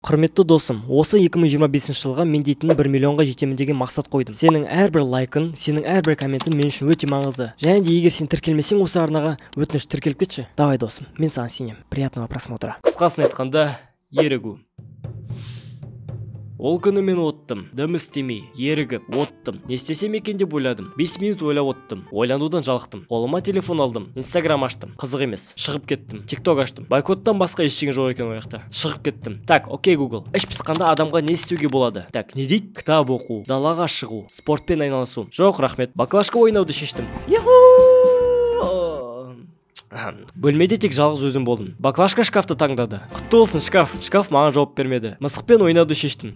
Құрметті досым, осы 2025 жылға мен дейтін 1 миллионға жетемін деген мақсат қойдым. Сенің әрбір лайкың, сенің әрбір комментің мен үшін өте маңызды. Және де егер сен тіркелмесең осы арнаға, өтініш тіркеліп кетші. Давай досым, мен саған сенемін. Приятного просмотра. Қысқасын айтқанда, ерігу. Ол күні мен оттым, дым істемей, ерігіп, оттым. Не істесем екен деп ойладым. 5 минут ойлап оттым. Ойланудан жалықтым. Қолыма телефон алдым, Инстаграм аштым. Қызық емес. Шығып кеттім. TikTok аштым. Бойкоттан басқа ештеңе жоқ екен ояқта. Шығып кеттім. Так, окей, Google. Іш пысқанда адамға не істеуге болады? Так, не дейді? Кітап оқу, далаға шығу, спортпен айналысу. Жоқ, рахмет. Баклажка ойнауды шештім. Бөлмеде тек жалғыз өзім болдым. Баклажка шкафты таңдады. Құтты болсын шкаф. Шкаф маған жауап бермеді. Мысықпен ойнауды шештім.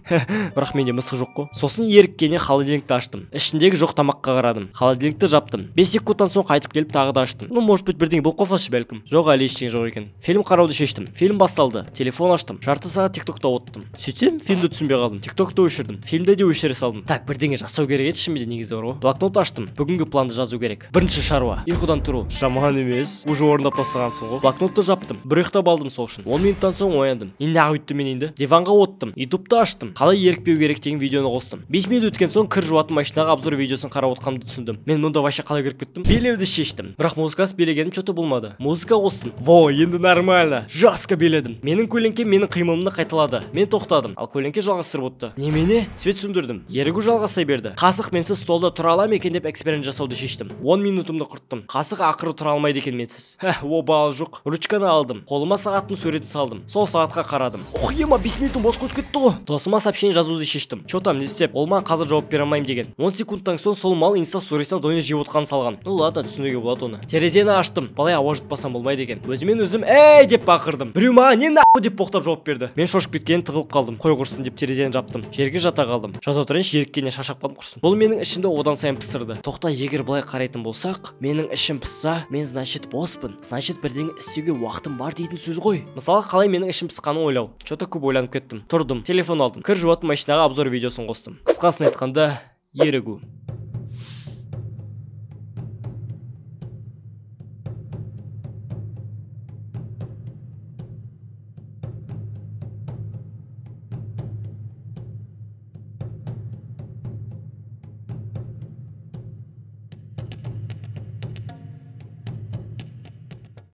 Бірақ менде мысық жоқ қой. Сосын еріккене холодильникті аштым. Ішіндегі жоқ тамаққа қарадым. Холодильникті жаптым. 5 секундтан соң қайтып келіп тағы да аштым. Может быть бірдеңе болып қалсашы бәлкім. Жоқ, әлі ештеңе жоқ екен. Фильм қарауды шештім. Фильм басталды. Телефон аштым. Жарты сағат TikTokта оттым. Сөйтсем, фильмді түсінбей қалдым. TikTokты өшірдім. Фильмді де өшіре салдым. Так, бірдеңе жасау керек еді шынымен де негізі бар ғой. Блокнот аштым. Бүгінгі планды жазу керек. Бірінші шаруа. Ұйқыдан тұру. Жаман емес. Уже орындап тастағансың ғой. Блокнотты жаптым. Бір ұйықтап алдым сол үшін. 10 минуттан соң ояндым. Енді өттім мен енді. Диванға оттым. ютубты аштым. Қалай ерікпеу керек деген видеоны қостым. 5 минут өткен соң кір жуатын машинаға обзор видеосын қарап отқанымды түсіндім. Мен мұнда вообще қалай кіріп кеттім? Билеуді шештім. Бірақ музыкасы билегенім что-то болмады. Музыка қостым. Во, енді нормально. Жасқа биледім. Менің көлеңкем менің қимылымды қайталады. Мен тоқтадым. Ал көлеңке жалғастырып отты. Немене? Свет сөндірдім. Ерігу жалғаса берді. Қасық менсіз столда тұра аламын екен деп эксперимент жасауды шештім. 10 минутымды құрттым. Қасық ақыры тұра алмайды екен менсіз. Обал жоқ. Ручканы алдым. Қолыма сағаттың суретін салдым. Сол сағатқа қарадым. Ема 5 минутым бос өтіп кетті ғой. Досыма сообщение жазуды шештім. Че там не істеп? Ол маған қазір жауап бере алмаймын деген. 10 секундтан соң сол мал инста сторисіне дойны жеп отқанын салған. Ну ладно, түсінуге болады оны. Терезені аштым. Балай ауа жұтпасам болмайды екен. Өзімен өзім ей деп бақырдым. Біреу маған не нахуй деп боқтап жауап берді. Мен шошып кеткен тығылып қалдым. Қой құрсын деп терезені жаптым. Жерге жата қалдым. Жата отырайыншы еріккене шаршап қалдым құрсын. Бұл менің ішімді одан сайын пысырды. Тоқта, егер былай қарайтын болсақ, менің ішім пысса, мен значит боспын. Значит бірдеңе істеуге уақытым бар дейтін сөз ғой. Мысалы, қалай менің ішім пысқанын ойлау. Что-то көп ойланып кеттім. Тұрдым, телефон алдым. Кір жуатын машинаға обзор видеосын қостым. Қысқасын айтқанда, ерігу.